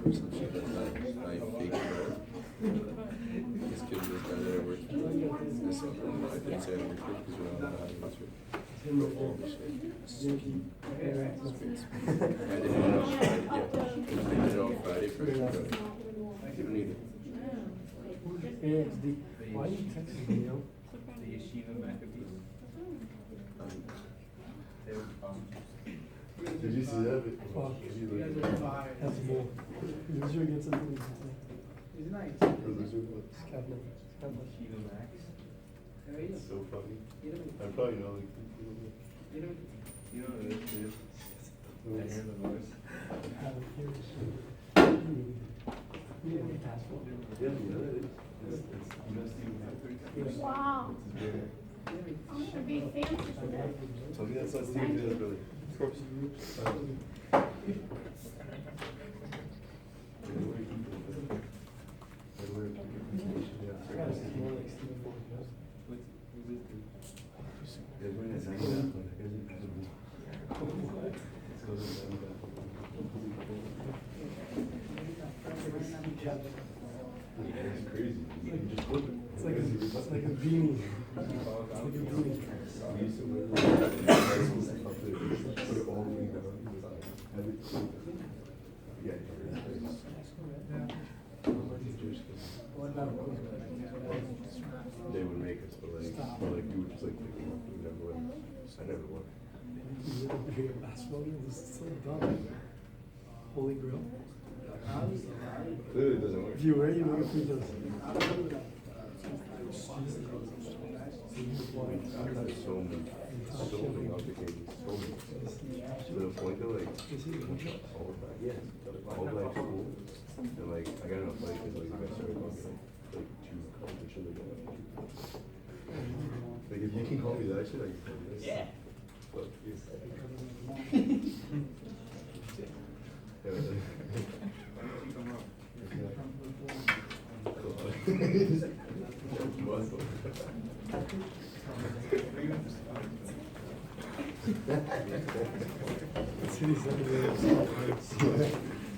or some shit like that. I fake it. This kid, this guy that I worked with, I saw him. I didn't say I worked with because we're not allowed to have this with. All the shit. Ski. I didn't know. Yeah. I did it on Friday for you don't need it. Yeah, it's deep. Why are you texting me, yo? The Yeshiva Maccabees. Did you see that? Fuck. That's more. Loser gets a loser. He's nice. Scablet. Yeshiva Max. It's so funny. I probably know like You know what it is, dude? I hear the voice. Have it here. You have a passport. yeah, you know it is. Wow. Should be fancy for that. Tell me that's not Steve Taylor, brother. Of course. It's crazy. You can just flip it. It's like a beanie. It's like a beanie. We used to wear it up there, put it all the way down. Have it yeah, it's crazy. They would make us, but like you would just like pick them up and never went. I never won. You look at your basketball game, this is so dumb. Holy Grail. Clearly doesn't work. If you wear, you look at free throws. There's so many complications, so many. To the point that like, all black, yeah, all black school, and like, I got enough like, cause like, I started talking like two competition again. Like, if you can call me that shit, I can call you this. Yeah. Fuck you. Yeah, muscle.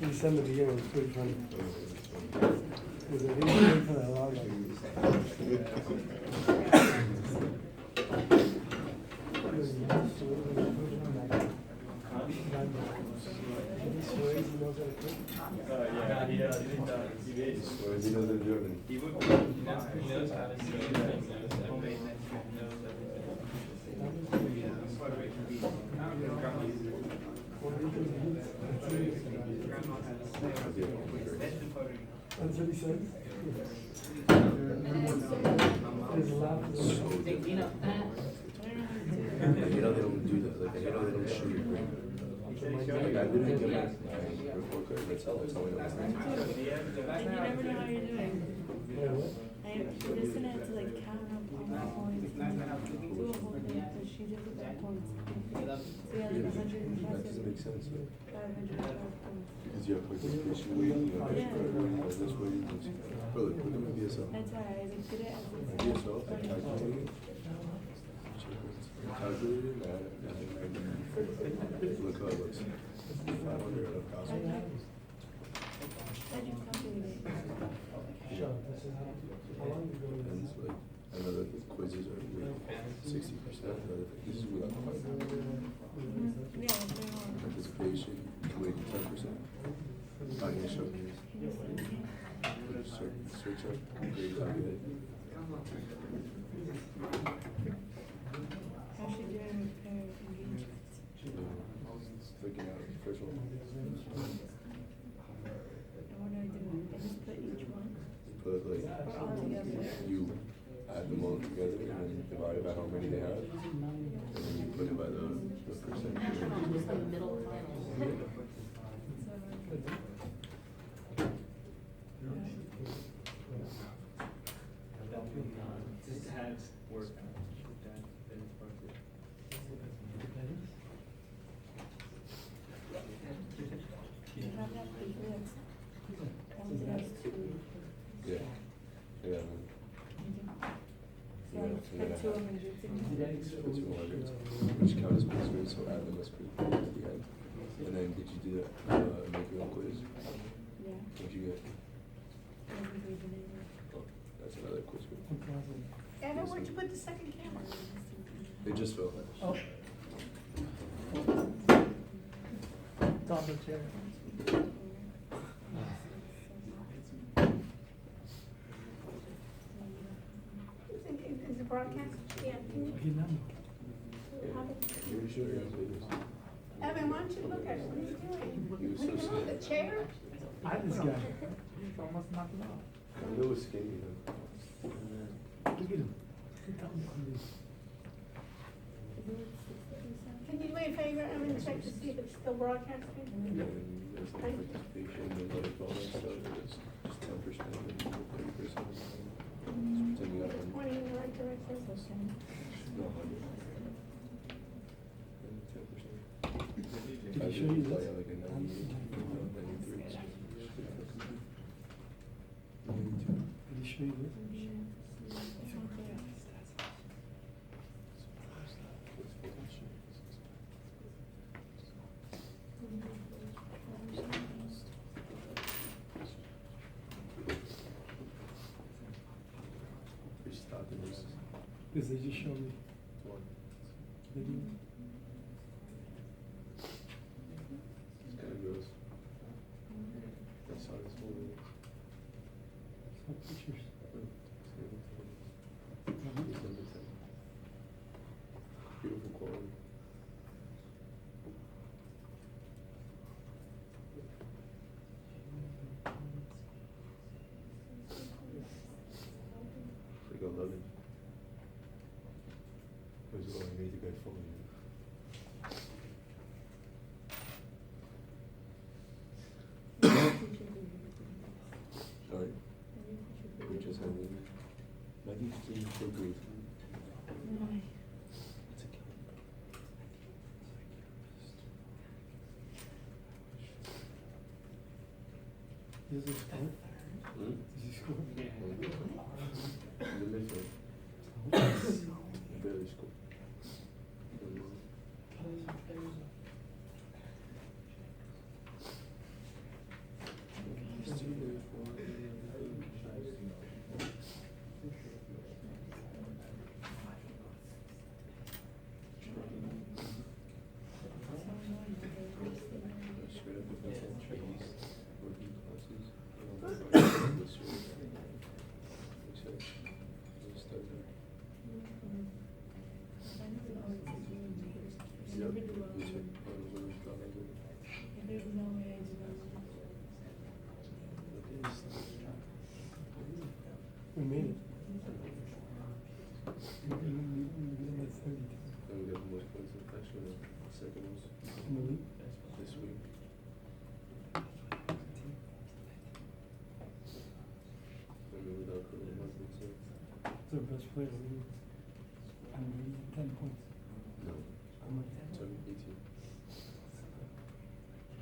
He sent the beginning, it was pretty funny. Because I think he paid for that log. Yeah, he does. He is. He knows in Germany. He would. He knows how to see things. Homemade next to him knows everything. That's why we can be. Grandma used it. Grandma had a snake. That's what he said. His laugh is You know they don't do that, like, you know they don't shoot your brain. Like, I literally get my report card, that's how I know. And you never know how you're doing. I listen to like count up all my points. Do a whole thing, but she did with that points. So yeah, like 100 That doesn't make sense, though. 512 points. Because you have participation, you know, that's what you do. Brother, put them in DSL. That's why I like did it as a DSL, I calculated. Calculated, look how it looks. 500 out of 1,000. I just calculated it. How long ago was And it's like, I know that the quizzes are like 60%, but this is without the fight. Yeah, they're all. Participation, 20 to 10%. Cognition. Search up, grades are good. How should you repair engagements? Looking at the first one. And what do I do? I just put each one But like, all together. you add them all together and then divide it by how many they have. And then you put it by the percent. Just the middle column. Just has work. That is part of it. You have that paper that's counted as two. Yeah. Yeah. So I put 200 in. So 200, which count as quiz, so add them as quiz at the end. And then did you do that, make your own quiz? Yeah. What'd you get? Oh, that's another quiz book. Evan, where'd you put the second camera? It just fell. Oh. It's on the chair. Is the broadcast? Yeah. Maybe show your videos. Evan, why don't you look at it? What are you doing? He was What so are you doing, sad. the chair? I just got it. It's almost knocked it off. I know it's skinny though. Look at him. Look at him. Can you do me a favor, Evan, check to see if it's still broadcasting? And there's like participation and like all that stuff, it's just 10% and 30%. Just pretend you got one. Pointing in the right direction. No, 100. And 10%. Did I he show you play this? like a 98, 93. Did he show you this? We stopped and this Because they just showed me one. video. It's kind of gross. I saw this whole. Some pictures. Beautiful quality. Like 11. Where's it going? I made the guy follow you. Sorry? We just had it. I think it's so great. Is this score? Hmm? Is he score? The midfield. Barely scored. We made it. We did like 32 And we got the most points in actually the second most in the league. this week. I mean, without Curly Martin, so. It's our best player. I'm ready 10 points. No. I'm like, It's only 18.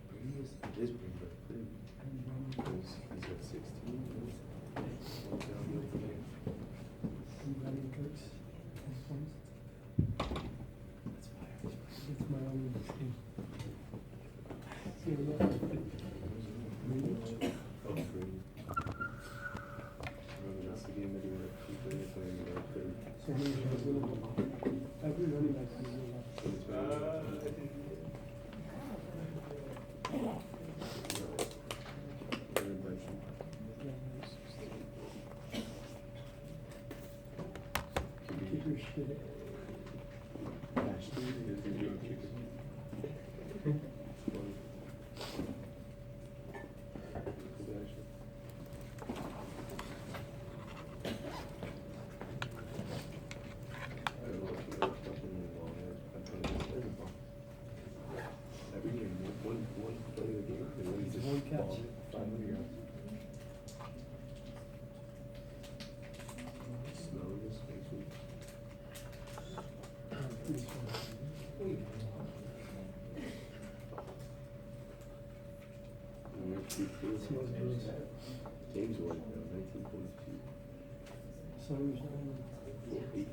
Brady is pretty good. Pretty good. He's at 16. One down the open game. I'm Brandon Kirks, 10 points. It's my only team. See what that Oh, Brady. Remember, that's the game that he went to play playing third. So many shots in it. Every running back has a lot. So it's very intervention. Keep your shit. Ashley is the real kicker. Funny. Good Ashley. I don't know if you know fucking long ass. I'm trying to get every ball. Every game, one play of the game, and then he It's just one catch. ball it 500 yards. Snow this next week. I'm pretty sure. And we're 2-2. Smells gross. James White, 19.2. So it was, 4-8.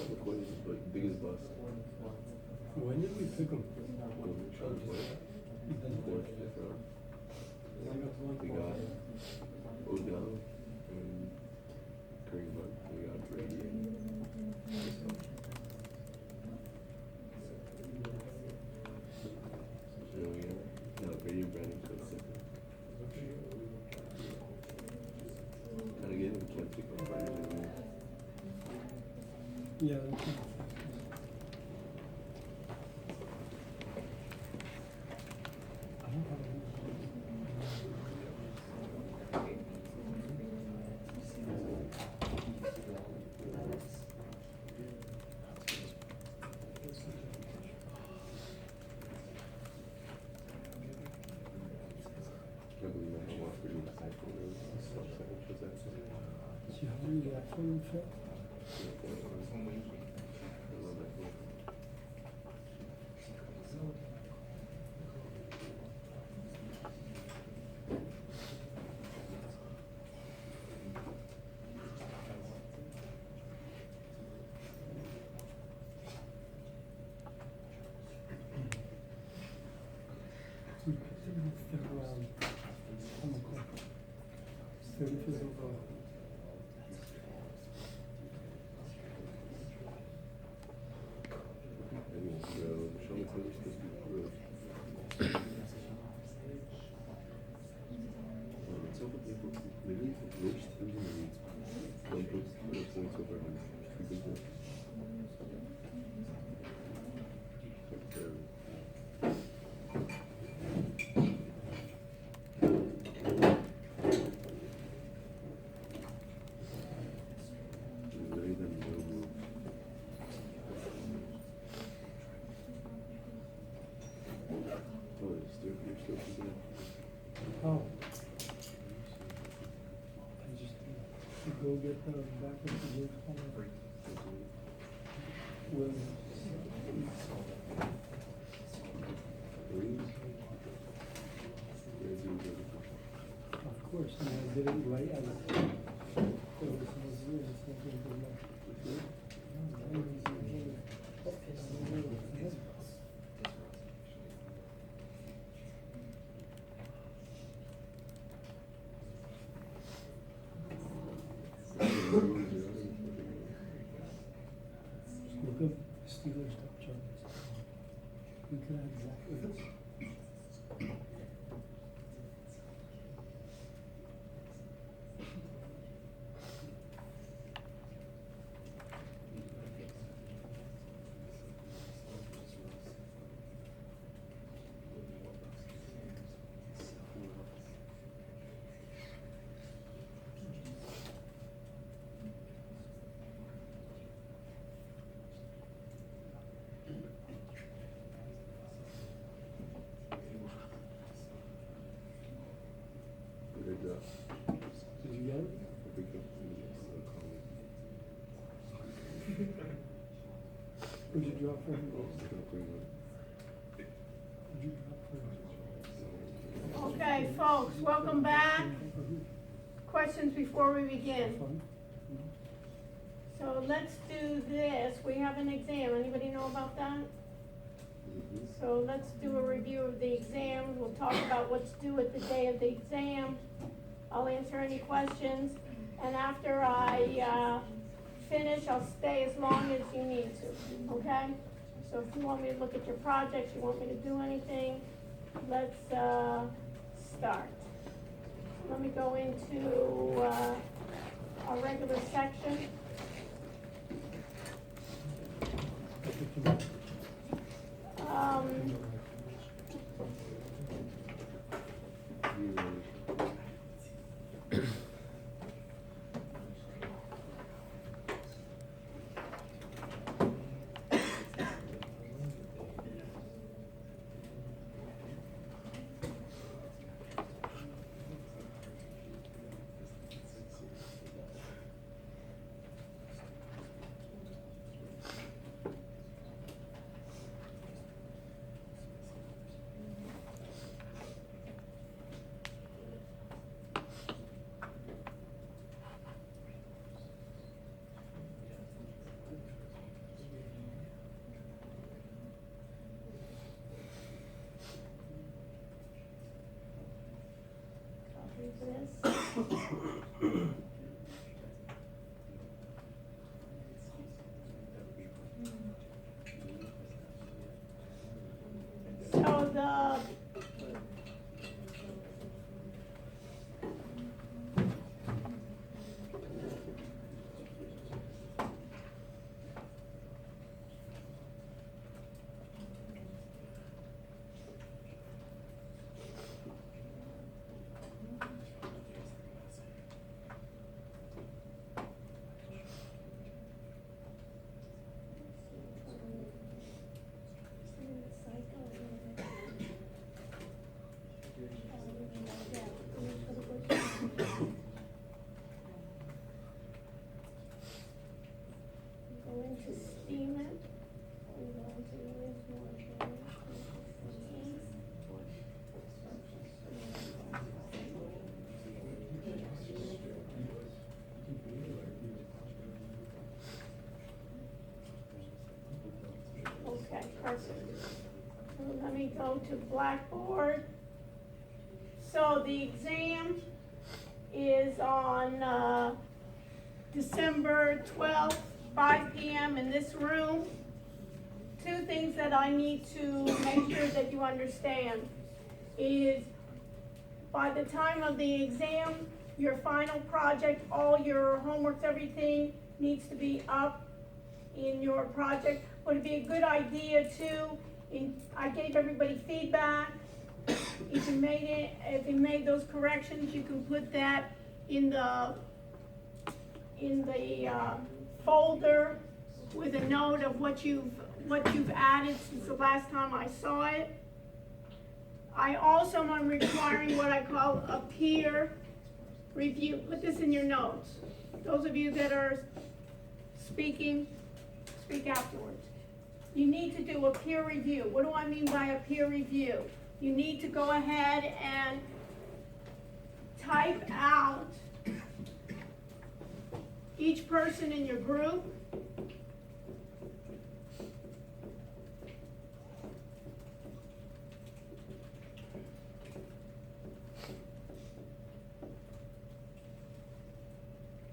McCoy is like biggest Took 'em. Fourth, fifth round. We got Odell and Kareem Hunt. We got Brady. No, Brady and Brandon for the second. Kind of getting can't pick up players anymore. Yeah. That's it. I don't have Can't believe I don't want Brady to play for the second. Was that something? Do you have any reaction, Phil? I love that goal. We picked him in the third round. On the court. 35th overall. Anyways, show me Taylor supposed to be approved. It's over people. The league, which teams in the league? Like, what points over him? Three big ones. Like, literally them no move. Oh, you're still keeping it. Oh. I just to go get the back of the work on Williams. Williams? Where's he going? Of course, and I did it right as it was Williams, it's not gonna go much. No, look up Steelers top charts. We could have exactly this. Good job. Did you get it? If we could, Who'd you drop for? Who'd you drop for? Okay, folks, welcome back. For who? Questions before we begin. Fun? So let's do this. We have an exam. Anybody know about that? So let's do a review of the exam. We'll talk about what's due at the day of the exam. I'll answer any questions. And after I finish, I'll stay as long as you need to, okay? So if you want me to look at your projects, you want me to do anything, let's start. Let me go into our regular section. this. So the go into steam it. We go into the original again. Okay, perfect. So let me go to Blackboard. So the exam is on December 12th, 5 p.m. in this room. Two things that I need to make sure that you understand is by the time of the exam, your final project, all your homeworks, everything needs to be up in your project. Would it be a good idea I gave everybody feedback. If you made those corrections, you can put that in the folder with a note of what you've added since the last time I saw it. I also am requiring what I call a peer review. Put this in your notes. Those of you that are speaking, speak afterwards. You need to do a peer review. What do I mean by a peer review? You need to go ahead and type out each person in your group.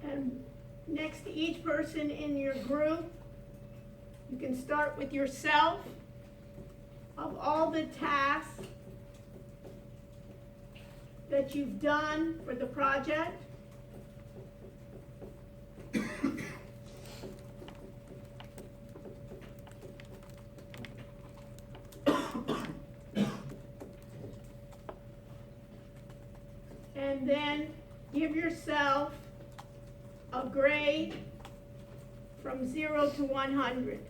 And next to each person in your group, you can start with yourself. Of all the tasks that you've done for the project, and then give yourself a grade from 0 to 100.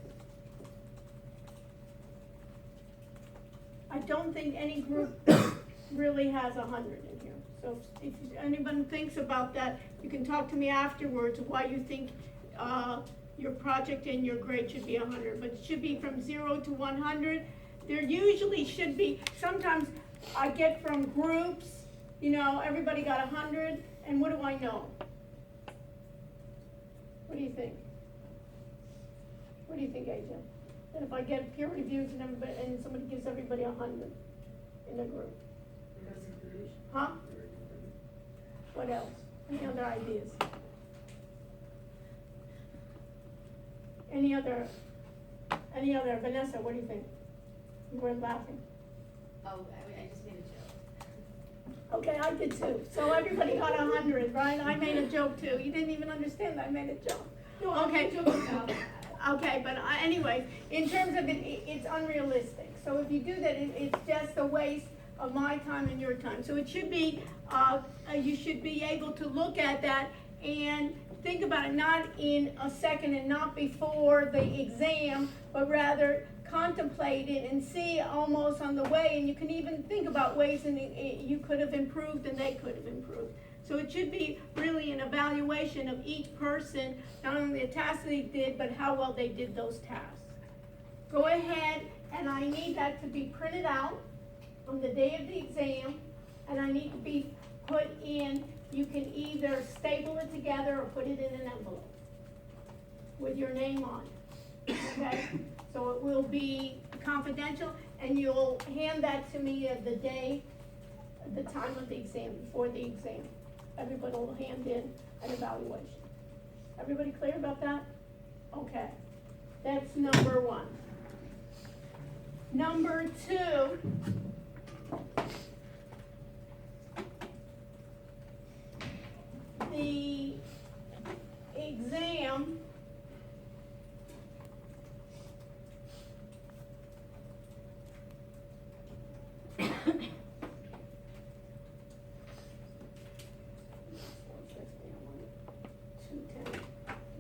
I don't think any group really has 100 in here. So if anyone thinks about that, you can talk to me afterwards why you think your project and your grade should be 100. But it should be from 0 to 100. There usually should be, sometimes I get from groups, everybody got 100, and what do I know? What do you think? What do you think, AJ? And if I get peer reviews and somebody gives everybody 100 in a group? Huh? What else? Any other ideas? Any other, Vanessa, what do you think? You weren't laughing. Oh, I just made a joke. Okay, I did too. So everybody got 100, right? I made a joke too. You didn't even understand that I made a joke. Okay. Okay, but anyways, in terms of it, it's unrealistic. So if you do that, it's just a waste of my time and your time. So it should be, you should be able to look at that and think about it, not in a second and not before the exam, but rather contemplate it and see almost on the way, and you can even think about ways and you could have improved and they could have improved. So it should be really an evaluation of each person, not only the tasks they did, but how well they did those tasks. Go ahead, and I need that to be printed out on the day of the exam, and I need to be put in, you can either staple it together or put it in an envelope with your name on it, okay? So it will be confidential, and you'll hand that to me the day at the time of the exam, before the exam. Everybody will hand in an evaluation. Everybody clear about that? Okay, that's number one. Number two, the exam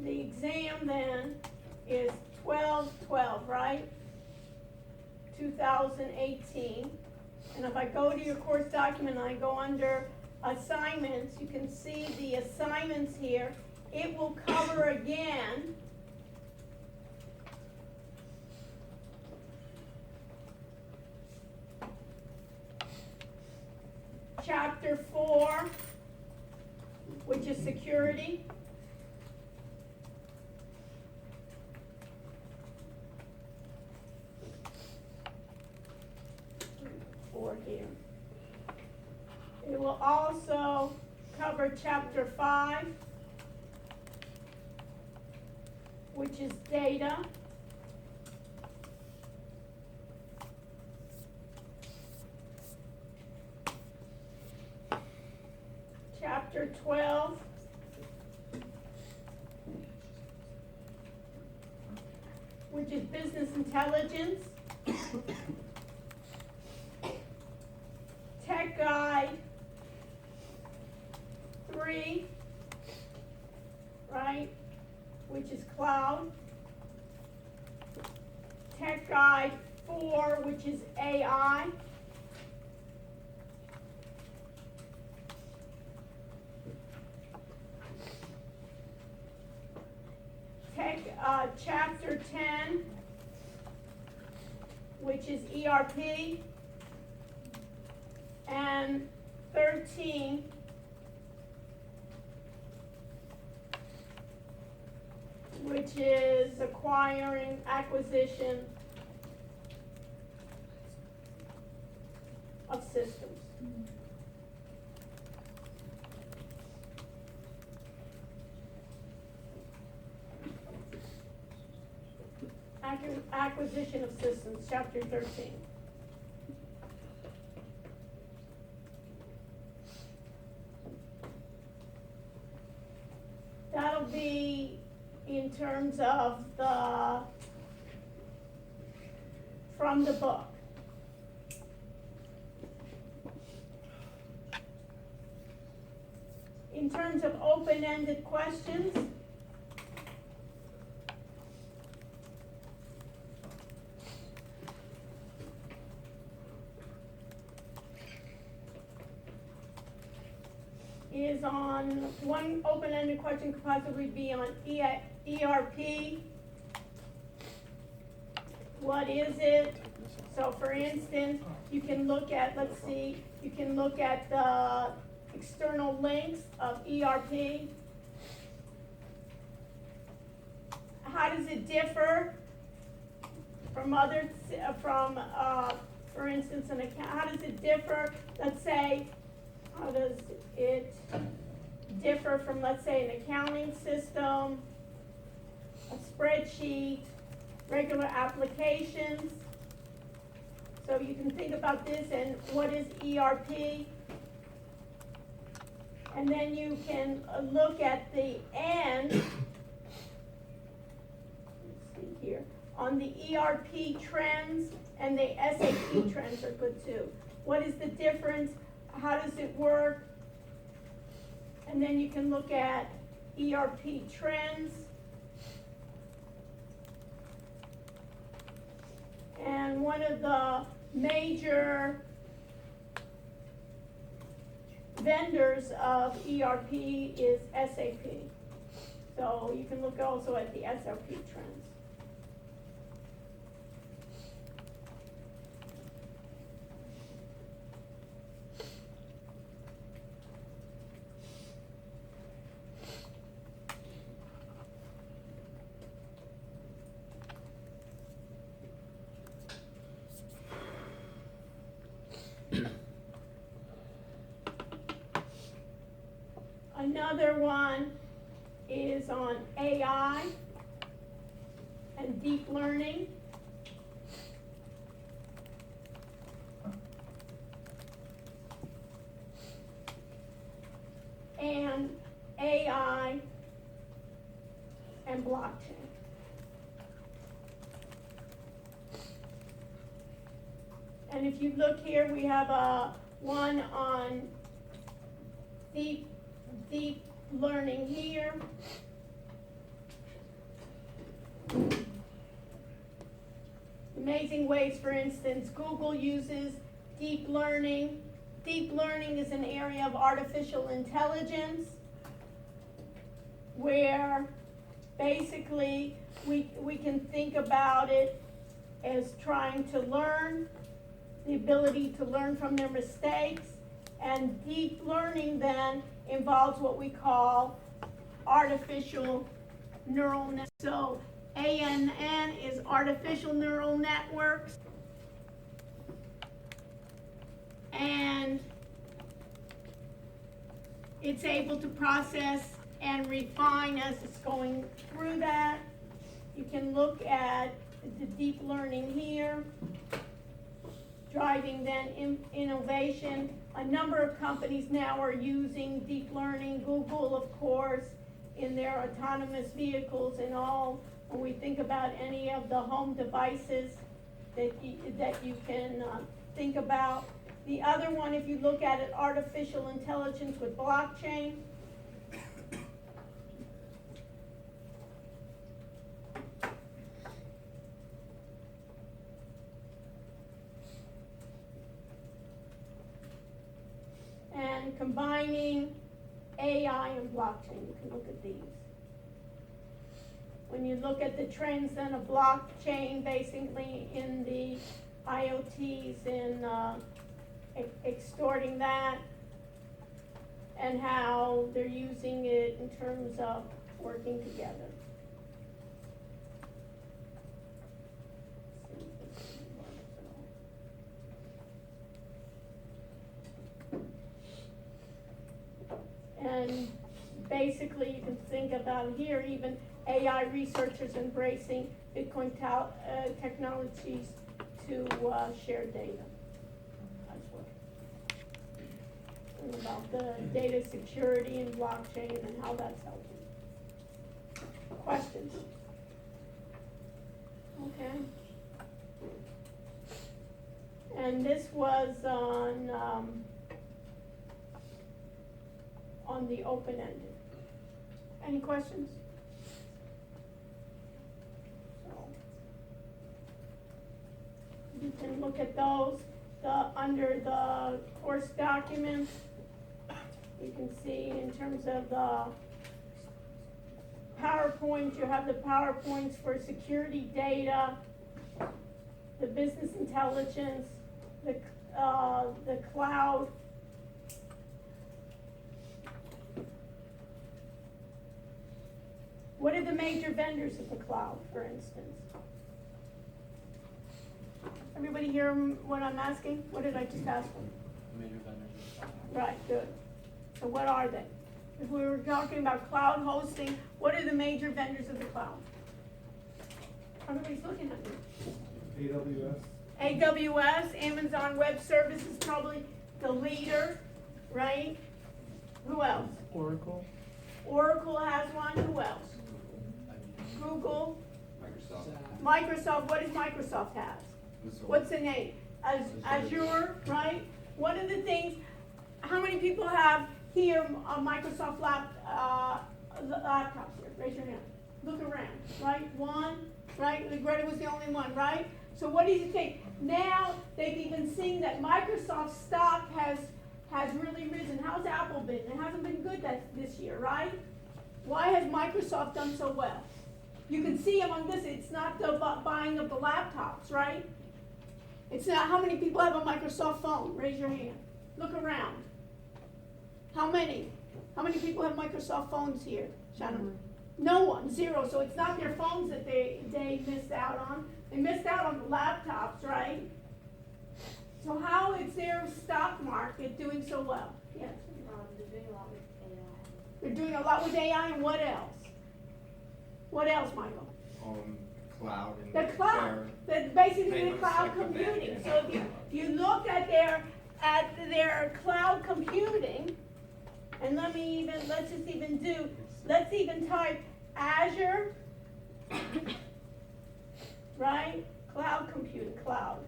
the exam then is 12/12, right? 2018. And if I go to your course document and I go under assignments, you can see the assignments here. It will cover again Chapter 4, which is security. Here. It will also cover Chapter 5, which is data. Chapter 12, which is business intelligence. Tech Guide 3, right, which is cloud. Tech Guide 4, which is AI. Chapter 10, which is ERP. And 13, which is acquisition of systems. Acquisition of systems, chapter 13. That'll be in terms of from the book. In terms of open-ended questions, is on, one open-ended question could possibly be on ERP. What is it? So for instance, you can look at, let's see, you can look at the external links of ERP. How does it differ from other, for instance, an account? How does it differ, let's say, how does it differ from, let's say, an accounting system, a spreadsheet, regular applications? So you can think about this and what is ERP? And then you can look at the end, let's see here, on the ERP trends, and the SAP trends are good too. What is the difference? How does it work? And then you can look at ERP trends. And one of the major vendors of ERP is SAP. So you can look also at the SAP trends. Another one is on AI and deep learning. And AI and blockchain. And if you look here, we have one on deep learning here. Amazing ways, for instance, Google uses deep learning. Deep learning is an area of artificial intelligence where basically we can think about it as trying to learn, the ability to learn from their mistakes, and deep learning then involves what we call artificial neural networks. So ANN is artificial neural networks, and it's able to process and refine as it's going through that. You can look at the deep learning here, driving then innovation. A number of companies now are using deep learning. Google, of course, in their autonomous vehicles and all. When we think about any of the home devices that you can think about. The other one, if you look at it, artificial intelligence with blockchain. And combining AI and blockchain, you can look at these. When you look at the trends then of blockchain, basically in the IoTs and extorting that, and how they're using it in terms of working together. And basically you can think about here even AI researchers embracing Bitcoin technologies to share data as well. And about the data security and blockchain and how that's helping. Questions? Okay. And this was on the open-ended. Any questions? So, you can look at those. Under the course documents, you can see in terms of the PowerPoint, you have the PowerPoints for security data, the business intelligence, the cloud. What are the major vendors of the cloud, for instance? Everybody hear what I'm asking? What did I just ask them? Major vendors. Right, good. So what are they? If we were talking about cloud hosting, what are the major vendors of the cloud? Everybody's looking at me. AWS. AWS, Amazon Web Services, probably the leader, right? Who else? Oracle. Oracle has one. Who else? Google. Microsoft. What does Microsoft have? What's the name? Azure, right? One of the things, how many people have here Microsoft laptops here? Raise your hand. Look around, right? One, right? Greta was the only one, right? So what do you think? Now they've even seen that Microsoft stock has really risen. How's Apple been? It hasn't been good this year, right? Why has Microsoft done so well? You can see among this, it's not the buying of the laptops, right? It's not how many people have a Microsoft phone. Raise your hand. Look around. How many? How many people have Microsoft phones here? Shannon? No one, zero. So it's not their phones that they missed out on. They missed out on the laptops, right? So how is their stock market doing so well? Yes. They're doing a lot with AI. They're doing a lot with AI, and what else? What else, Michael? Cloud and The cloud, basically the payments cloud like the computing. net. So if you look at their cloud computing, and let's even type Azure, right? Cloud computing, cloud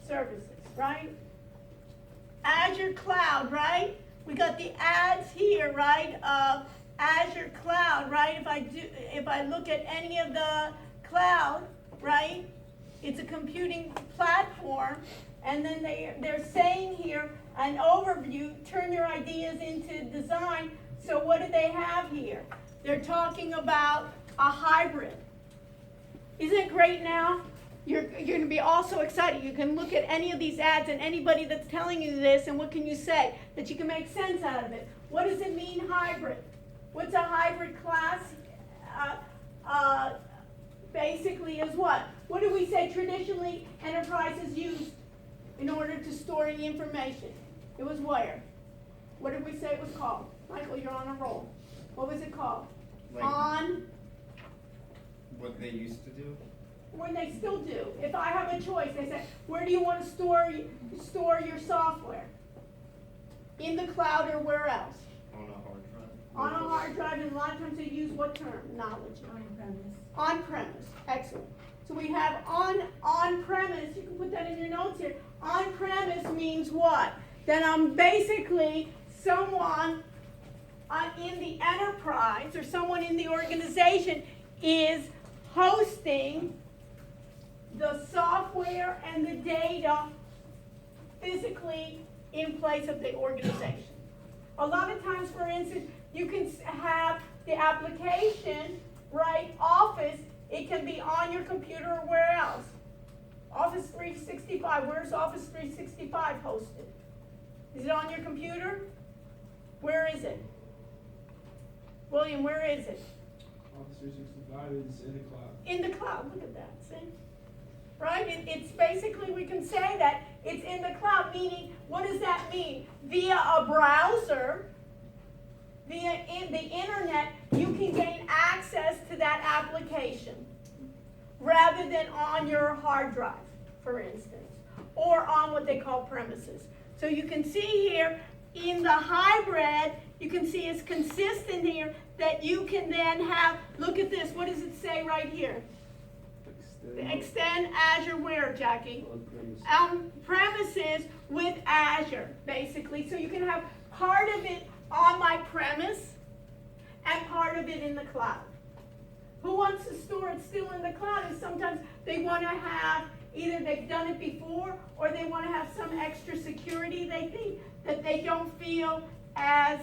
services, right? Azure cloud, right? We got the ads here, right, of Azure cloud, right? If I look at any of the cloud, right, it's a computing platform, and then they're saying here an overview, turn your ideas into design. So what do they have here? They're talking about a hybrid. Isn't it great now? You're going to be also excited. You can look at any of these ads and anybody that's telling you this, and what can you say? That you can make sense out of it. What does it mean, hybrid? What's a hybrid class? Basically is what? What do we say traditionally enterprises used in order to store any information? It was where? What did we say it was called? Michael, you're on a roll. What was it called? Like On? what they used to do? When they still do. If I have a choice, they say, where do you want to store your software? In the cloud or where else? On a hard drive. On a hard drive, and a lot of times they use what term? Knowledge. On-premise. On-premise. Excellent. So we have on-premise. You can put that in your notes here. On-premise means what? That I'm basically someone in the enterprise or someone in the organization is hosting the software and the data physically in place of the organization. A lot of times, for instance, you can have the application, right, Office, it can be on your computer or where else? Office 365, where's Office 365 hosted? Is it on your computer? Where is it? William, where is it? Office 365 is in the cloud. In the cloud, look at that, see? Right, it's basically, we can say that it's in the cloud, meaning, what does that mean? Via a browser, via the internet, you can gain access to that application, rather than on your hard drive, for instance, or on what they call premises. So you can see here, in the hybrid, you can see it's consistent here, that you can then have, look at this, what does it say right here? Extend Azure where, Jackie? Premises with Azure, basically. So you can have part of it on my premise and part of it in the cloud. Who wants to store it still in the cloud? And sometimes they want to have, either they've done it before or they want to have some extra security they think that they don't feel as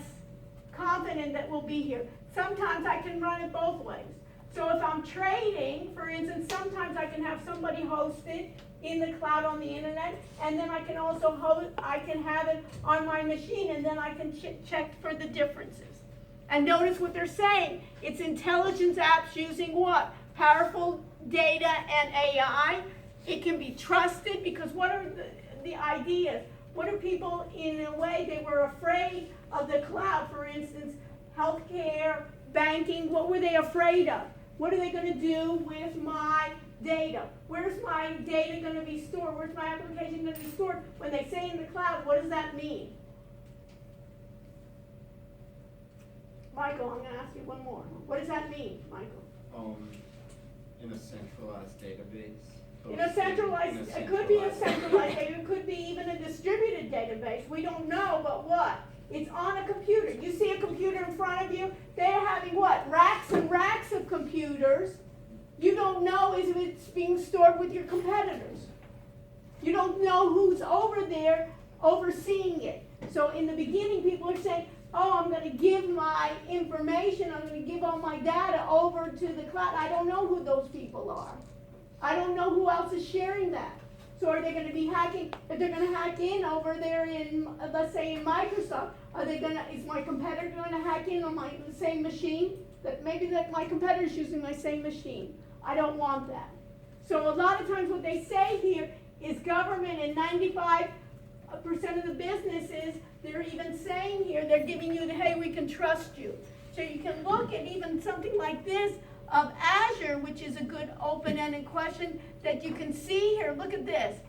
confident that will be here. Sometimes I can run it both ways. So if I'm trading, for instance, sometimes I can have somebody host it in the cloud on the internet, and then I can also have it on my machine, and then I can check for the differences. And notice what they're saying. It's intelligence apps using what? Powerful data and AI. It can be trusted, because what are the ideas? What are people, in a way, they were afraid of the cloud, for instance, healthcare, banking, what were they afraid of? What are they going to do with my data? Where's my data going to be stored? Where's my application going to be stored? When they say in the cloud, what does that mean? Michael, I'm going to ask you one more. What does that mean, Michael? In a centralized database. In a centralized, it could be a centralized data, it could be even a distributed database. We don't know, but what? It's on a computer. You see a computer in front of you, they're having what? Racks and racks of computers. You don't know if it's being stored with your competitors. You don't know who's over there overseeing it. So in the beginning, people are saying, oh, I'm going to give my information, I'm going to give all my data over to the cloud. I don't know who those people are. I don't know who else is sharing that. So are they going to be hacking? If they're going to hack in over there in, let's say in Microsoft, is my competitor going to hack in on my same machine? Maybe my competitor's using my same machine. I don't want that. So a lot of times what they say here is government, and 95% percent of the businesses, they're even saying here, they're giving you the, hey, we can trust you. So you can look at even something like this of Azure, which is a good open-ended question that you can see here. Look at this.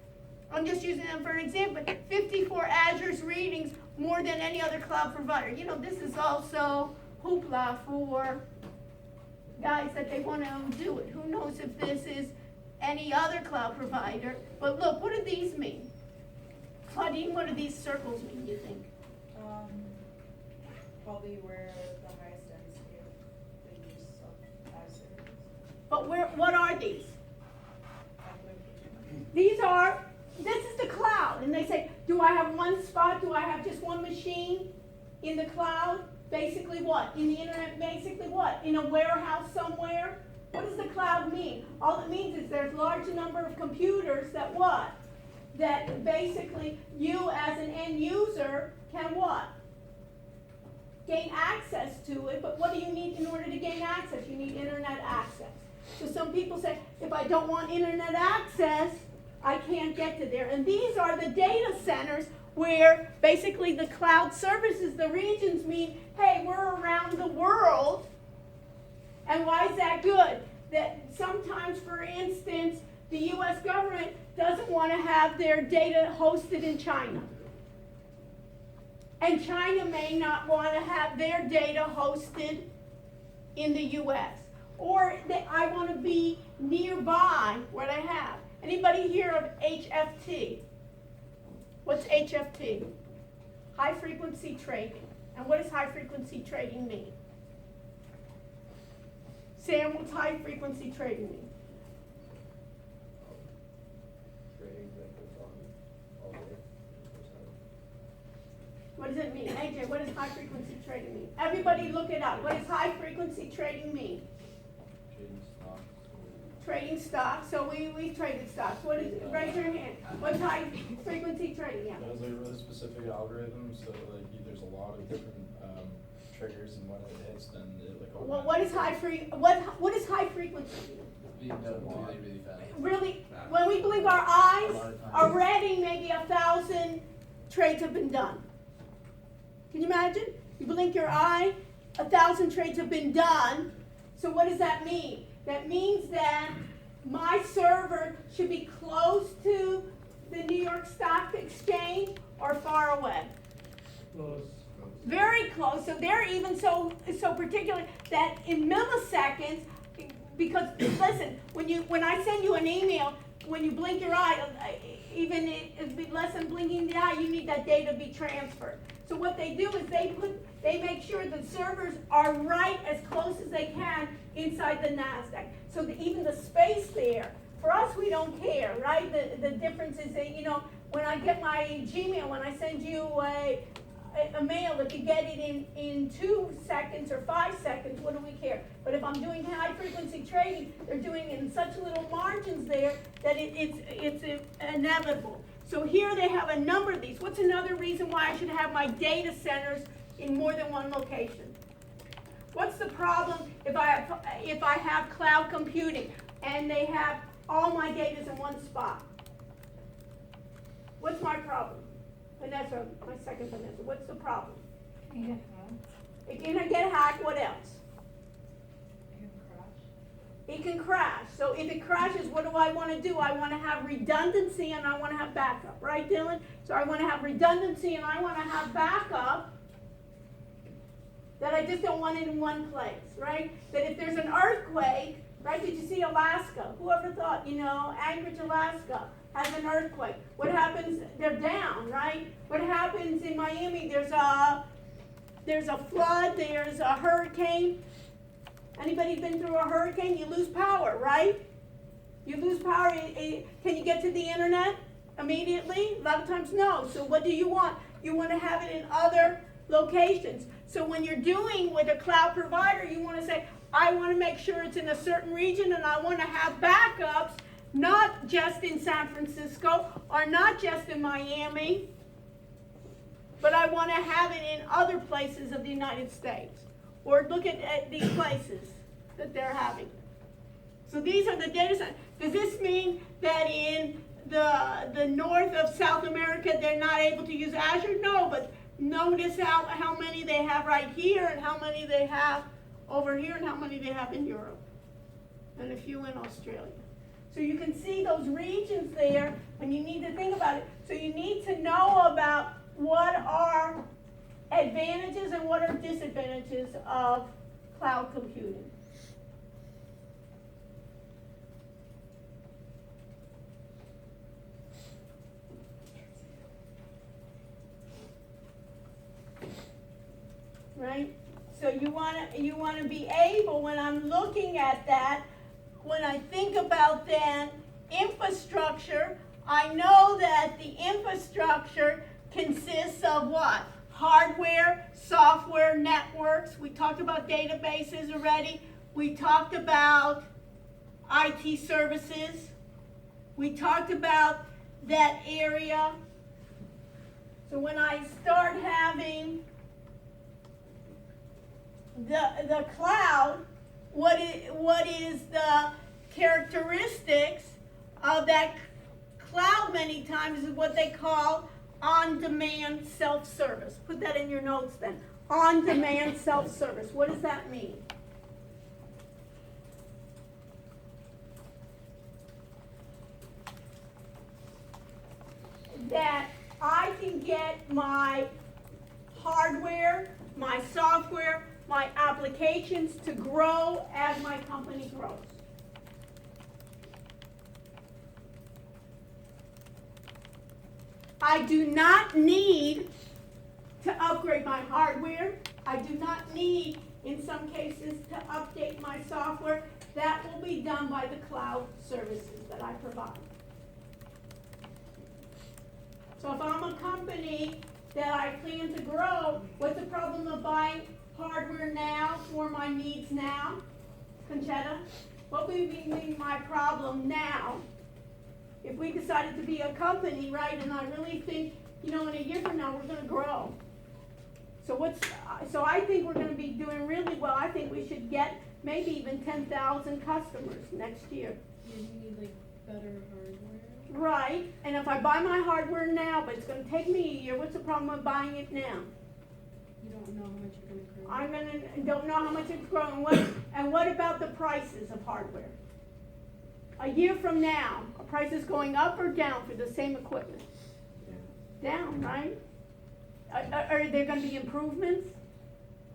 I'm just using them for an example. 54 Azure's readings, more than any other cloud provider. You know, this is also hoopla for guys that they want to do it. Who knows if this is any other cloud provider? But look, what do these mean? Claudine, what do these circles mean, you think? Probably where the highest density of the use of Azure is. But what are these? These are, this is the cloud. And they say, do I have one spot? Do I have just one machine in the cloud? Basically what? In the internet, basically what? In a warehouse somewhere? What does the cloud mean? All it means is there's large number of computers that what? That basically you as an end user can what? Gain access to it, but what do you need in order to gain access? You need internet access. So some people say, if I don't want internet access, I can't get to there. And these are the data centers where basically the cloud services, the regions mean, hey, we're around the world. And why is that good? That sometimes, for instance, the US government doesn't want to have their data hosted in China. And China may not want to have their data hosted in the US. Or I want to be nearby what I have. Anybody hear of HFT? What's HFT? High frequency trading. And what does high frequency trading mean? Sam, what's high frequency trading mean? Trading that goes on all day. What does it mean? AJ, what does high frequency trading mean? Everybody look it up. What does high frequency trading mean? Trading stocks. Trading stocks. So we traded stocks. What is it? Raise your hand. What's high frequency trading? Yeah. There's like a really specific algorithm, so like there's a lot of different triggers, and when it hits, then it like. What is high frequency? Being done really, really fast. Really, when we blink our eyes, already maybe 1,000 trades have been done. Can you imagine? You blink your eye, 1,000 trades have been done. So what does that mean? That means that my server should be close to the New York Stock Exchange or far away. Close. Very close. So they're even so particular that in milliseconds, because listen, when I send you an email, when you blink your eye, even it less than blinking the eye, you need that data to be transferred. So what they do is they make sure the servers are right as close as they can inside the NASDAQ. So even the space there, for us, we don't care, right? The difference is that, when I get my Gmail, when I send you a mail, if you get it in 2 seconds or 5 seconds, what do we care? But if I'm doing high frequency trading, they're doing it in such little margins there that it's inevitable. So here they have a number of these. What's another reason why I should have my data centers in more than one location? What's the problem if I have cloud computing and they have all my data in one spot? What's my problem? Vanessa, my second Vanessa, what's the problem? It can get hacked, what else? It can crash. So if it crashes, what do I want to do? I want to have redundancy and I want to have backup, right, Dylan? So I want to have redundancy and I want to have backup, that I just don't want it in one place, right? That if there's an earthquake, right, did you see Alaska? Whoever thought, Anchorage, Alaska has an earthquake. What happens? They're down, right? What happens in Miami? There's a flood, there's a hurricane. Anybody been through a hurricane? You lose power, right? You lose power. Can you get to the internet immediately? A lot of times, no. So what do you want? You want to have it in other locations. So when you're doing with a cloud provider, you want to say, I want to make sure it's in a certain region and I want to have backups, not just in San Francisco or not just in Miami, but I want to have it in other places of the United States. Or look at these places that they're having. So these are the data centers. Does this mean that in the north of South America, they're not able to use Azure? No, but notice how many they have right here and how many they have over here and how many they have in Europe and a few in Australia. So you can see those regions there, and you need to think about it. So you need to know about what are advantages and what are disadvantages of cloud computing. Right? So you want to be able, when I'm looking at that, when I think about then infrastructure, I know that the infrastructure consists of what? Hardware, software, networks. We talked about databases already. We talked about IT services. We talked about that area. So when I start having the cloud, what is the characteristics of that cloud many times is what they call on-demand self-service. Put that in your notes then. On-demand self-service. What does that mean? That I can get my hardware, my software, my applications to grow as my company grows. I do not need to upgrade my hardware. I do not need, in some cases, to update my software. That will be done by the cloud services that I provide. So if I'm a company that I plan to grow, what's the problem of buying hardware now for my needs now? Conchetta, what would be my problem now if we decided to be a company, right? And I really think, in a year from now, we're going to grow. So I think we're going to be doing really well. I think we should get maybe even 10,000 customers next year. You need better hardware. Right, and if I buy my hardware now, but it's going to take me a year, what's the problem with buying it now? You don't know how much you're going to grow. Don't know how much it's growing. And what about the prices of hardware? A year from now, are prices going up or down for the same equipment? Down, right? Are there going to be improvements?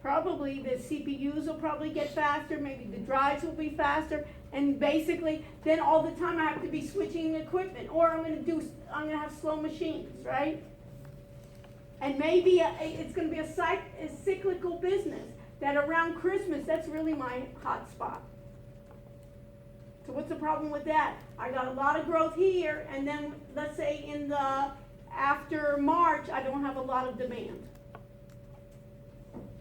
Probably the CPUs will probably get faster, maybe the drives will be faster, and basically then all the time I have to be switching equipment, or I'm going to have slow machines, right? And maybe it's going to be a cyclical business that around Christmas, that's really my hot spot. So what's the problem with that? I got a lot of growth here, and then let's say after March, I don't have a lot of demand.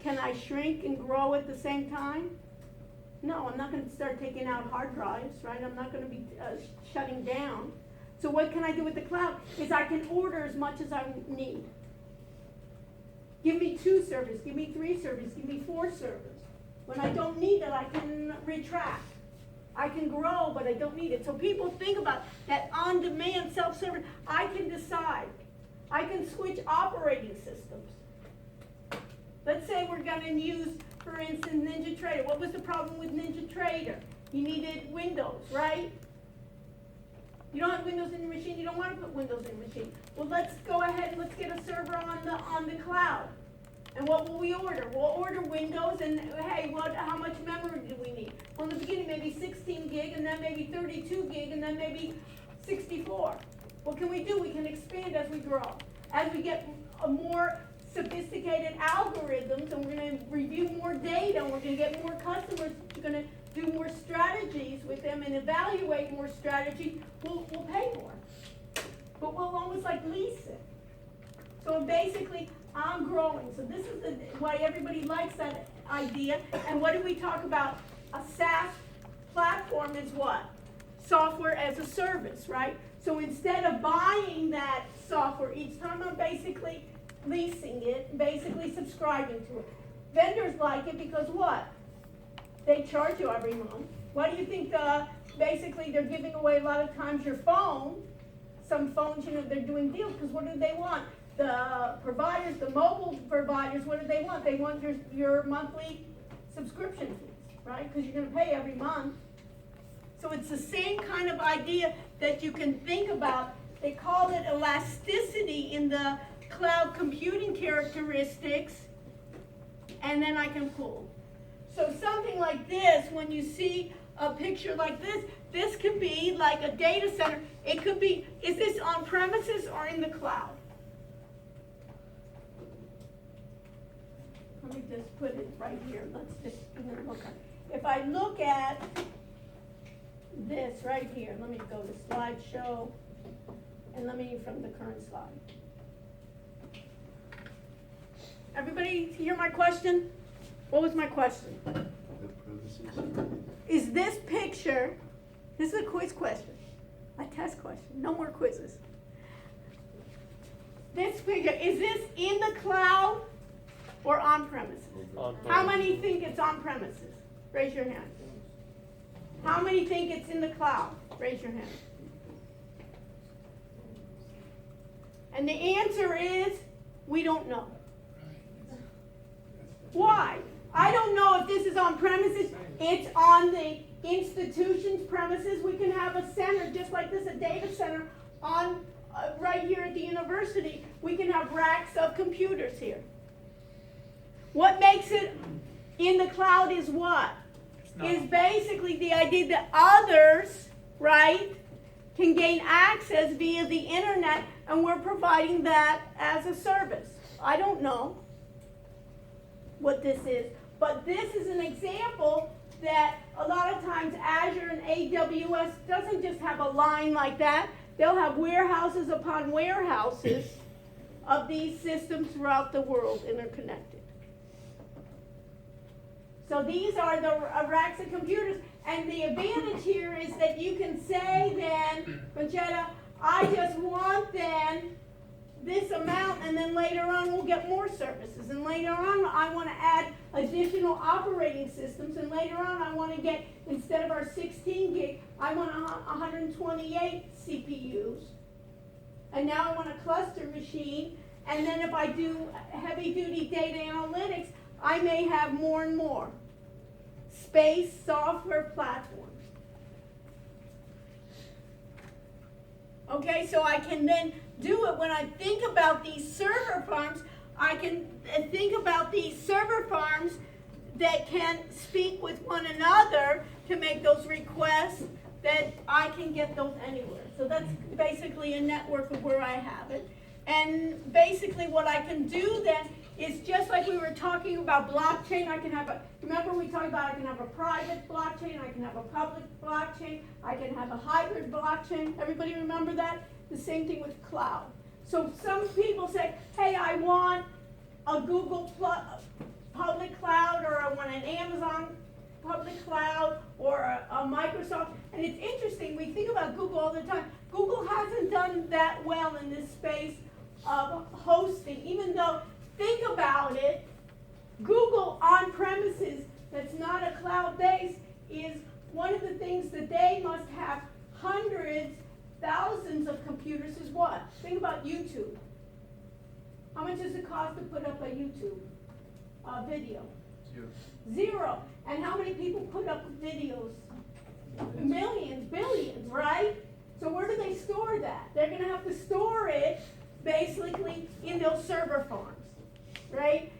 Can I shrink and grow at the same time? No, I'm not going to start taking out hard drives, right? I'm not going to be shutting down. So what can I do with the cloud? Is I can order as much as I need. Give me 2 servers, give me 3 servers, give me 4 servers. When I don't need it, I can retract. I can grow, but I don't need it. So people think about that on-demand self-service. I can decide. I can switch operating systems. Let's say we're going to use, for instance, NinjaTrader. What was the problem with NinjaTrader? You needed Windows, right? You don't have Windows in your machine. You don't want to put Windows in your machine. Well, let's go ahead and let's get a server on the cloud. And what will we order? We'll order Windows, and hey, how much memory do we need? Well, in the beginning, maybe 16 gig, and then maybe 32 gig, and then maybe 64. What can we do? We can expand as we grow. As we get a more sophisticated algorithms, and we're going to review more data, and we're going to get more customers, we're going to do more strategies with them and evaluate more strategies, we'll pay more. But we'll almost lease it. So basically, I'm growing. So this is why everybody likes that idea. And what do we talk about? A SaaS platform is what? Software as a service, right? So instead of buying that software each time, I'm basically leasing it, basically subscribing to it. Vendors like it because what? They charge you every month. Why do you think basically they're giving away a lot of times your phone? some phones, they're doing deals, because what do they want? The providers, the mobile providers, what do they want? They want your monthly subscription fees, right? Because you're gonna pay every month. So it's the same kind of idea that you can think about. They call it elasticity in the cloud computing characteristics, and then I can pull. So something like this, when you see a picture like this, this could be like a data center. It could be, is this on premises or in the cloud? Let me just put it right here. Let's just look at it. If I look at this right here, let me go to slideshow, and let me from the current slide. Everybody hear my question? What was my question? The premises. Is this picture, this is a quiz question, a test question, no more quizzes. This picture, is this in the cloud or on premises? How many think it's on premises? Raise your hand. How many think it's in the cloud? Raise your hand. And the answer is, we don't know. Why? I don't know if this is on premises. It's on the institution's premises. We can have a center just like this, a data center on right here at the university. We can have racks of computers here. What makes it in the cloud is what? Is basically the idea that others, right, can gain access via the internet, and we're providing that as a service. I don't know what this is, but this is an example that a lot of times Azure and AWS doesn't just have a line like that. They'll have warehouses upon warehouses of these systems throughout the world interconnected. So these are the racks of computers, and the advantage here is that you can say then, Conchetta, I just want then this amount, and then later on we'll get more services, and later on I want to add additional operating systems, and later on I want to get, instead of our 16 gig, I want 128 CPUs, and now I want a cluster machine, and then if I do heavy duty data analytics, I may have more and more space software platforms. Okay, so I can then do it when I think about these server farms. I can think about these server farms that can speak with one another to make those requests, that I can get those anywhere. So that's basically a network of where I have it. And basically what I can do then is just like we were talking about blockchain. I can have a, remember we talked about I can have a private blockchain, I can have a public blockchain, I can have a hybrid blockchain. Everybody remember that? The same thing with cloud. So some people say, hey, I want a Google public cloud, or I want an Amazon public cloud, or a Microsoft. And it's interesting, we think about Google all the time. Google hasn't done that well in this space of hosting, even though, think about it, Google on premises that's not a cloud base is one of the things that they must have hundreds, thousands of computers is what? Think about YouTube. How much does it cost to put up a YouTube video? Zero. And how many people put up videos? Millions, billions, right? So where do they store that? They're going to have to store it basically in those server farms, right?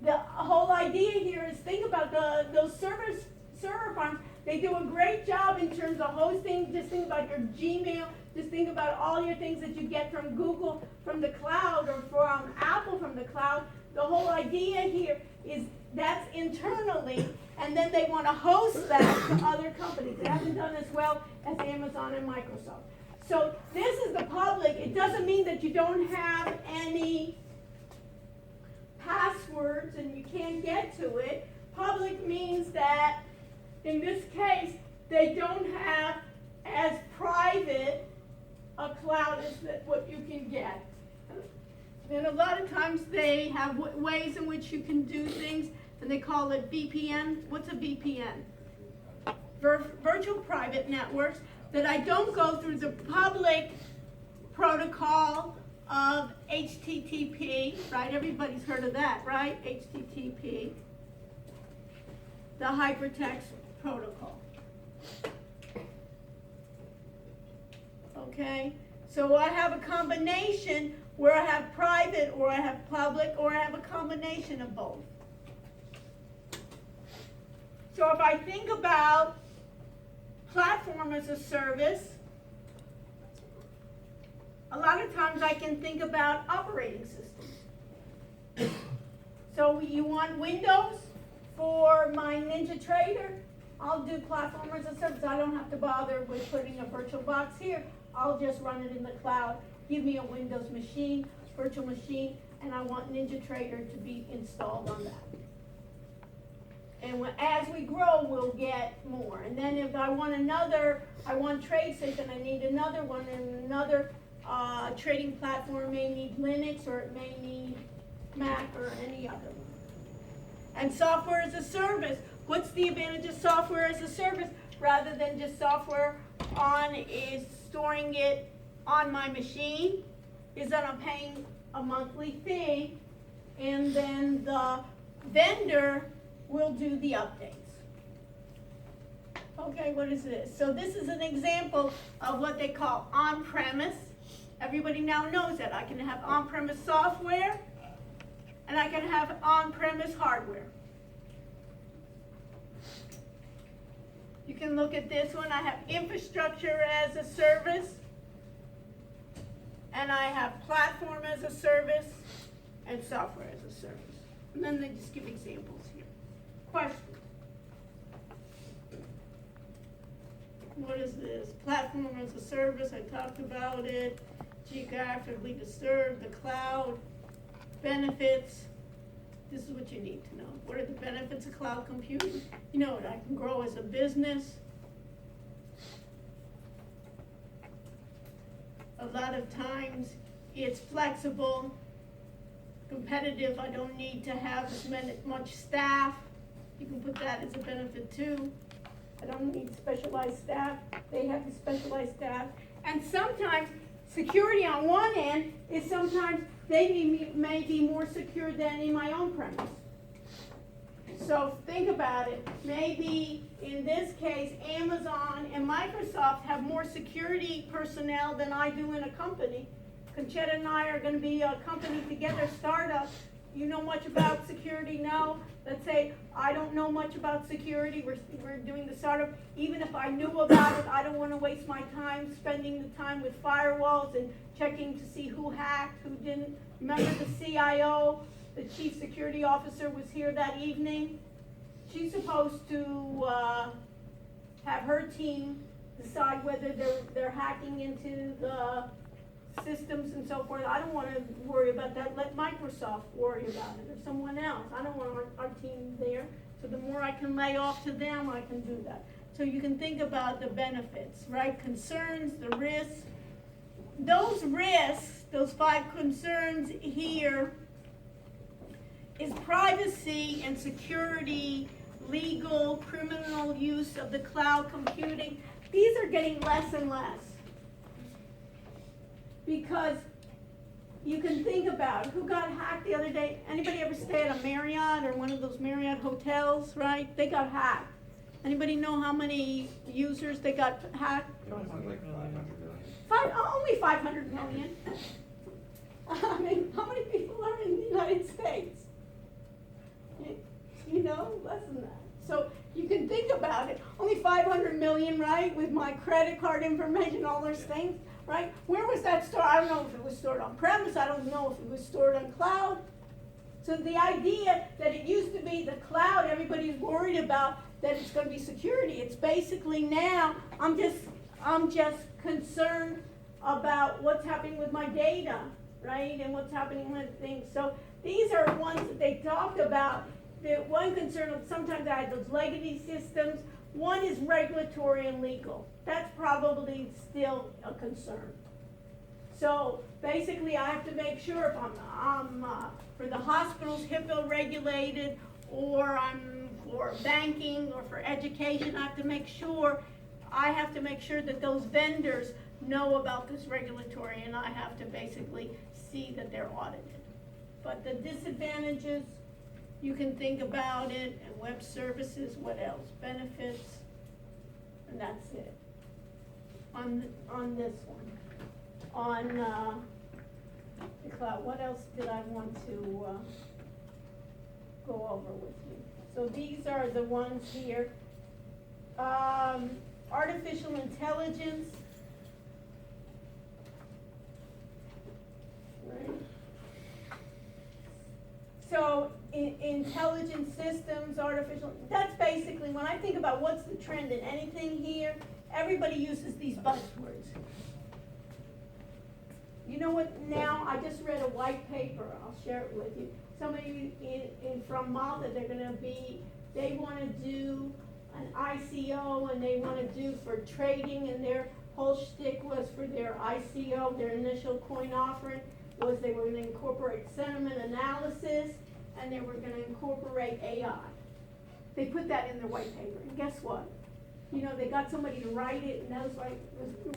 The whole idea here is think about those server farms. They do a great job in terms of hosting. Just think about your Gmail. Just think about all your things that you get from Google from the cloud, or from Apple from the cloud. The whole idea here is that's internally, and then they want to host that to other companies. They haven't done as well as Amazon and Microsoft. So this is the public. It doesn't mean that you don't have any passwords and you can't get to it. Public means that, in this case, they don't have as private a cloud as what you can get. And a lot of times they have ways in which you can do things, and they call it VPN. What's a VPN? Virtual private networks, that I don't go through the public protocol of HTTP, right? Everybody's heard of that, right? HTTP, the hypertext protocol. Okay, so I have a combination where I have private or I have public or I have a combination of both. So if I think about platform as a service, a lot of times I can think about operating systems. So you want Windows for my NinjaTrader? I'll do platform as a service. I don't have to bother with putting a virtual box here. I'll just run it in the cloud. Give me a Windows machine, virtual machine, and I want NinjaTrader to be installed on that. And as we grow, we'll get more. And then if I want another, I want TradeSafe, and I need another one, and another trading platform may need Linux, or it may need Mac, or any other one. And software as a service. What's the advantage of software as a service rather than just software is storing it on my machine? Is that I'm paying a monthly fee, and then the vendor will do the updates. Okay, what is this? So this is an example of what they call on-premise. Everybody now knows that. I can have on-premise software, and I can have on-premise hardware. You can look at this one. I have infrastructure as a service, and I have platform as a service, and software as a service. And then they just give examples here. Questions? What is this? Platform as a service, I talked about it. Geographically disturbed, the cloud, benefits. This is what you need to know. What are the benefits of cloud computing? You know what, I can grow as a business. A lot of times it's flexible, competitive. I don't need to have as much staff. You can put that as a benefit too. I don't need specialized staff. They have the specialized staff. And sometimes security on one end is sometimes they may be more secure than in my own premise. So think about it. Maybe in this case, Amazon and Microsoft have more security personnel than I do in a company. Conchetta and I are going to be a company together, startup. You know much about security? No. Let's say I don't know much about security. We're doing the startup. Even if I knew about it, I don't want to waste my time spending the time with firewalls and checking to see who hacked, who didn't. Remember the CIO, the chief security officer, was here that evening. She's supposed to have her team decide whether they're hacking into the systems and so forth. I don't want to worry about that. Let Microsoft worry about it, or someone else. I don't want our team there. So the more I can lay off to them, I can do that. So you can think about the benefits, right? Concerns, the risks. Those risks, those 5 concerns here, is privacy and security, legal, criminal use of the cloud computing. These are getting less and less. Because you can think about who got hacked the other day. Anybody ever stay at a Marriott or one of those Marriott hotels, right? They got hacked. Anybody know how many users they got hacked? Like 500 million. Only 500 million. I mean, how many people are in the United States? You know, less than that. So you can think about it. Only 500 million, right? With my credit card information, all those things. Right? Where was that stored? I don't know if it was stored on premise. I don't know if it was stored on cloud. So the idea that it used to be the cloud, everybody's worried about that it's going to be security. It's basically now I'm just concerned about what's happening with my data, right? And what's happening with things. So these are ones that they talked about. The one concern, sometimes I have those legacy systems. One is regulatory and legal. That's probably still a concern. So basically I have to make sure if I'm for the hospitals HIPAA regulated, or I'm for banking or for education, I have to make sure that those vendors know about this regulatory, and I have to basically see that they're audited. But the disadvantages, you can think about it, and web services, what else? Benefits, and that's it. On this one. On, the cloud, what else did I want to, go over with you? So these are the ones here. Artificial intelligence. Right. So, intelligent systems, artificial, that's basically, when I think about what's the trend in anything here, everybody uses these buzzwords. You know what, now, I just read a white paper, I'll share it with you. Somebody from Malta, they wanna do an ICO, and they wanna do for trading, and their whole shtick was for their ICO, their initial coin offering, was they were gonna incorporate sentiment analysis, and they were gonna incorporate AI. They put that in their white paper, and guess what? You know, they got somebody to write it, and that was like,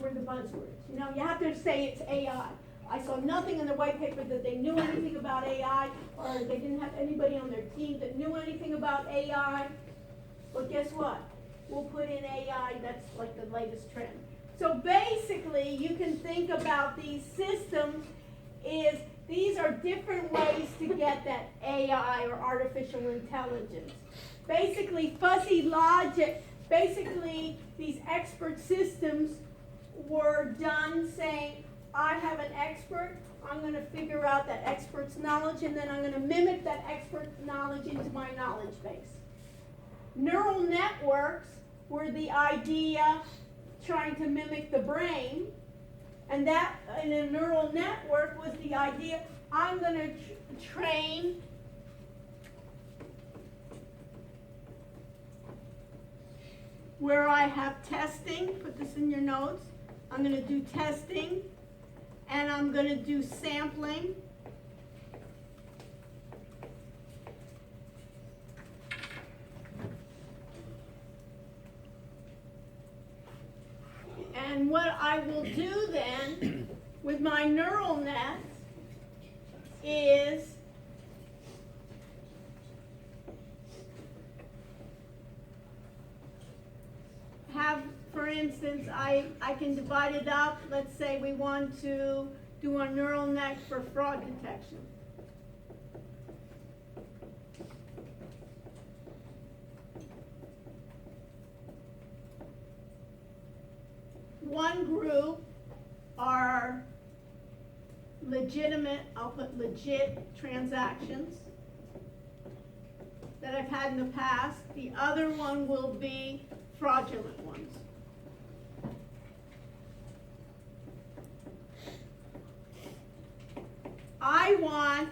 were the buzzwords. You know, you have to say it's AI. I saw nothing in the white paper that they knew anything about AI, or they didn't have anybody on their team that knew anything about AI. But guess what? We'll put in AI, that's like the latest trend. So basically, you can think about these systems is these are different ways to get that AI or artificial intelligence. Basically, fuzzy logic, basically these expert systems were done saying, I have an expert, I'm gonna figure out that expert's knowledge, and then I'm gonna mimic that expert knowledge into my knowledge base. Neural networks were the idea trying to mimic the brain, and that in a neural network was the idea, I'm gonna train where I have testing, put this in your notes, I'm gonna do testing, and I'm gonna do sampling. And what I will do then with my neural nets is have, for instance, I can divide it up. Let's say we want to do a neural net for fraud detection. One group are legitimate, I'll put legit transactions that I've had in the past. The other one will be fraudulent ones. I want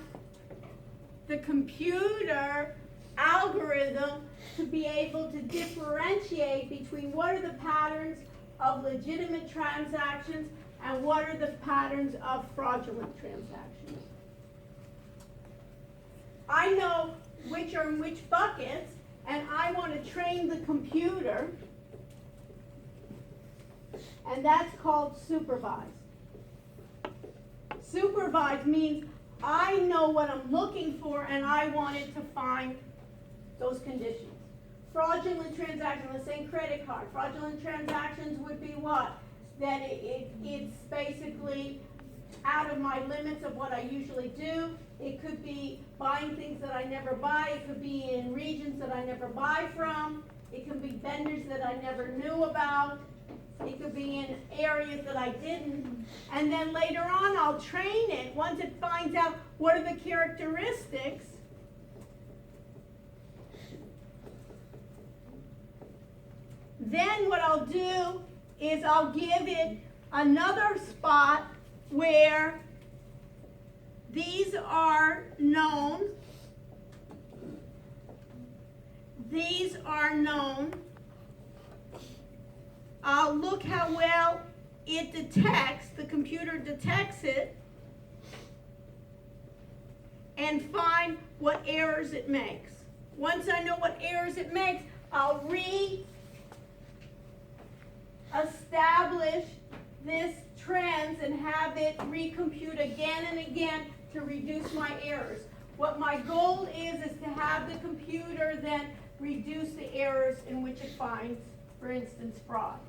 the computer algorithm to be able to differentiate between what are the patterns of legitimate transactions and what are the patterns of fraudulent transactions. I know which are in which buckets, and I want to train the computer, and that's called supervised. Supervised means I know what I'm looking for, and I want it to find those conditions. Fraudulent transactions, let's say credit card. Fraudulent transactions would be what? That it's basically out of my limits of what I usually do. It could be buying things that I never buy. It could be in regions that I never buy from. It could be vendors that I never knew about. It could be in areas that I didn't. And then later on, I'll train it. Once it finds out what are the characteristics, then what I'll do is I'll give it another spot where these are known. These are known. I'll look how well it detects, the computer detects it, and find what errors it makes. Once I know what errors it makes, I'll re-establish this trends and have it recompute again and again to reduce my errors. What my goal is to have the computer then reduce the errors in which it finds, for instance, fraud.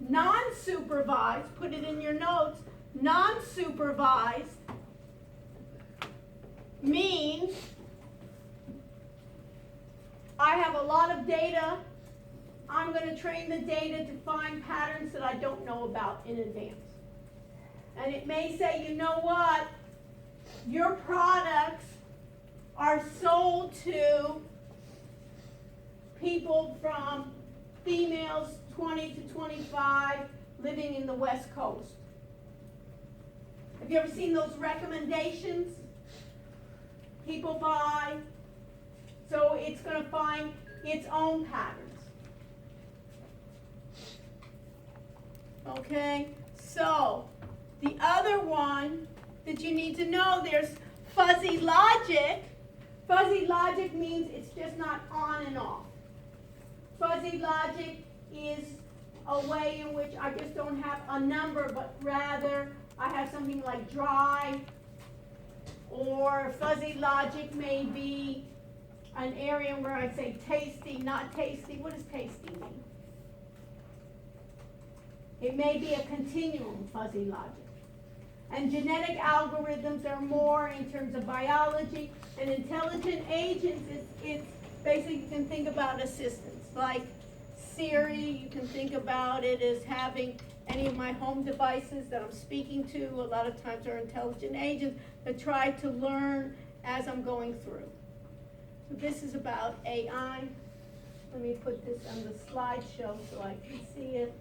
Non-supervised, put it in your notes, non-supervised means I have a lot of data. I'm going to train the data to find patterns that I don't know about in advance. And it may say, you know what, your products are sold to people from females 20 to 25 living in the West Coast. Have you ever seen those recommendations? People buy. So it's going to find its own patterns. Okay, so the other one that you need to know, there's fuzzy logic. Fuzzy logic means it's just not on and off. Fuzzy logic is a way in which I just don't have a number, but rather I have something like dry, or fuzzy logic may be an area where I say tasty, not tasty. What does tasty mean? It may be a continuum, fuzzy logic. And genetic algorithms are more in terms of biology. And intelligent agents, it's basically, you can think about assistants. Like Siri, you can think about it as having any of my home devices that I'm speaking to. A lot of times are intelligent agents that try to learn as I'm going through. So this is about AI. Let me put this on the slideshow so I can see it.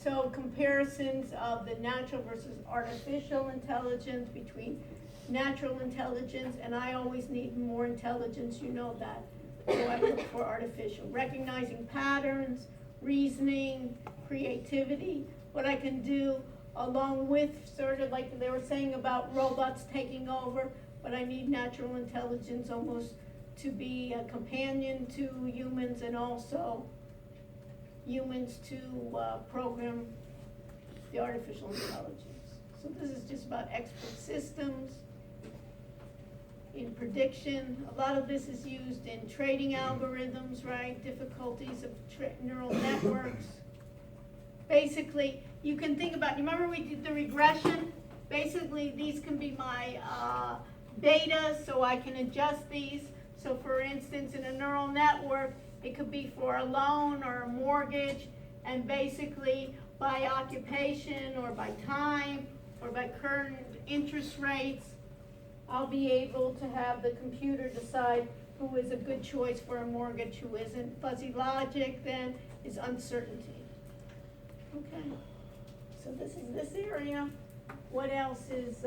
So comparisons of the natural versus artificial intelligence, between natural intelligence, and I always need more intelligence, you know that. So I look for artificial. Recognizing patterns, reasoning, creativity, what I can do along with sort of like they were saying about robots taking over, but I need natural intelligence almost to be a companion to humans, and also humans to program the artificial intelligence. So this is just about expert systems in prediction. A lot of this is used in trading algorithms, right? Difficulties of neural networks. Basically, you can think about, you remember we did the regression? Basically, these can be my beta, so I can adjust these. So for instance, in a neural network, it could be for a loan or a mortgage, and basically by occupation or by time or by current interest rates, I'll be able to have the computer decide who is a good choice for a mortgage, who isn't. Fuzzy logic then is uncertainty. Okay, so this is this area. What else is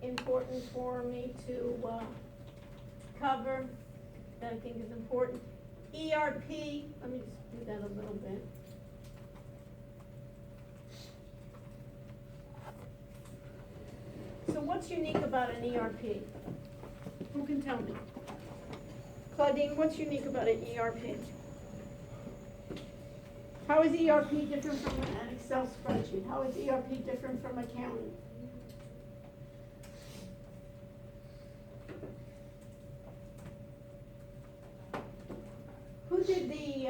important for me to cover that I think is important? ERP, let me just do that a little bit. So what's unique about an ERP? Who can tell me? Claudine, what's unique about an ERP? How is ERP different from an Excel spreadsheet? How is ERP different from accounting? Who did the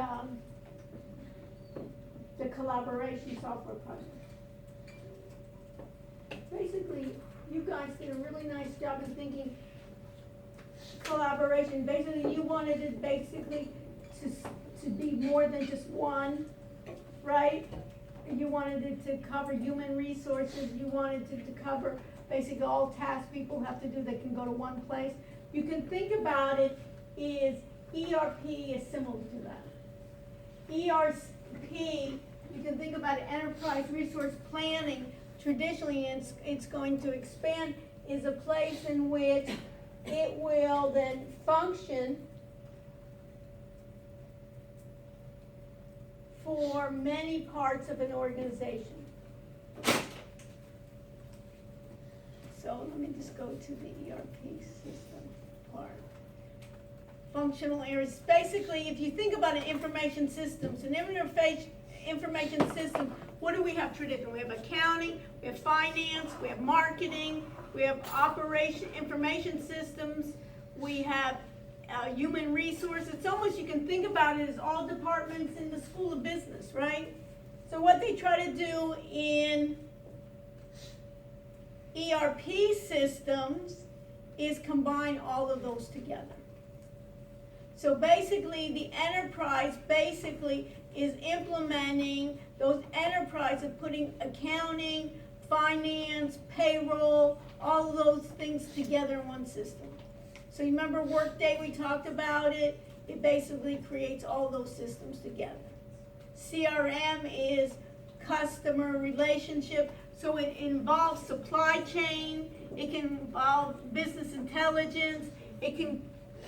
collaboration software project? Basically, you guys did a really nice job in thinking collaboration. Basically, you wanted it basically to be more than just one, right? You wanted it to cover human resources. You wanted it to cover basically all tasks people have to do that can go to one place. You can think about it is ERP is similar to that. ERP, you can think about enterprise resource planning. Traditionally, it's going to expand, is a place in which it will then function for many parts of an organization. So let me just go to the ERP system part. functional areas. Basically, if you think about an information systems, information system, what do we have traditionally? We have accounting, we have finance, we have marketing, we have information systems, we have human resources. It's almost, you can think about it as all departments in the School of Business, right? So what they try to do in ERP systems is combine all of those together. So basically, the enterprise basically is implementing those enterprise of putting accounting, finance, payroll, all of those things together in one system. So you remember Workday, we talked about it. It basically creates all those systems together. CRM is customer relationship, so it involves supply chain, it can involve business intelligence, it can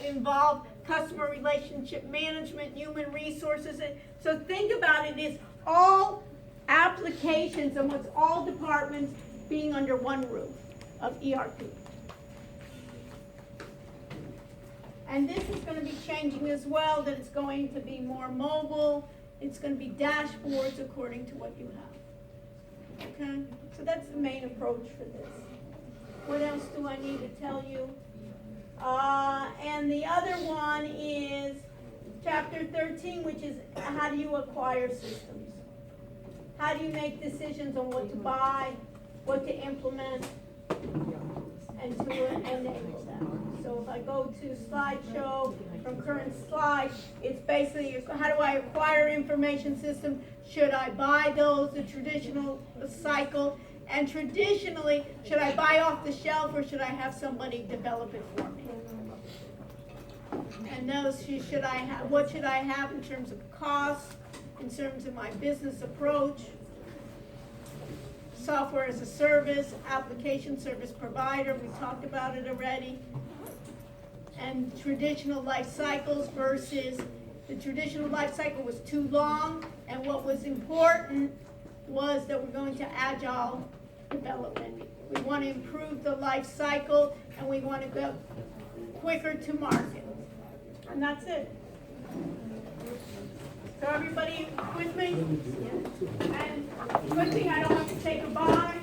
involve customer relationship management, human resources. So think about it as all applications and what's all departments being under one roof of ERP. And this is going to be changing as well, that it's going to be more mobile, it's going to be dashboards according to what you have. Okay? So that's the main approach for this. What else do I need to tell you? And the other one is chapter 13, which is how do you acquire systems? How do you make decisions on what to buy, what to implement, and to enable them? So if I go to slideshow from current slide, it's basically how do I acquire information system? Should I buy those, the traditional cycle? And traditionally, should I buy off the shelf or should I have somebody develop it for me? And those should I have, what should I have in terms of cost, in terms of my business approach? Software as a service, application service provider, we talked about it already. And traditional life cycles versus the traditional life cycle was too long, and what was important was that we're going to agile development. We want to improve the life cycle and we want to go quicker to market. And that's it. So everybody with me? And good thing I don't have to say goodbye.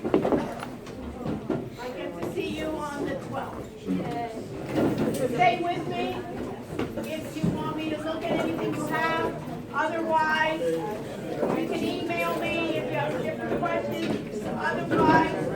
I get to see you on the 12th. So stay with me if you want me to look at anything you have. Otherwise, you can email me if you have different questions. Otherwise,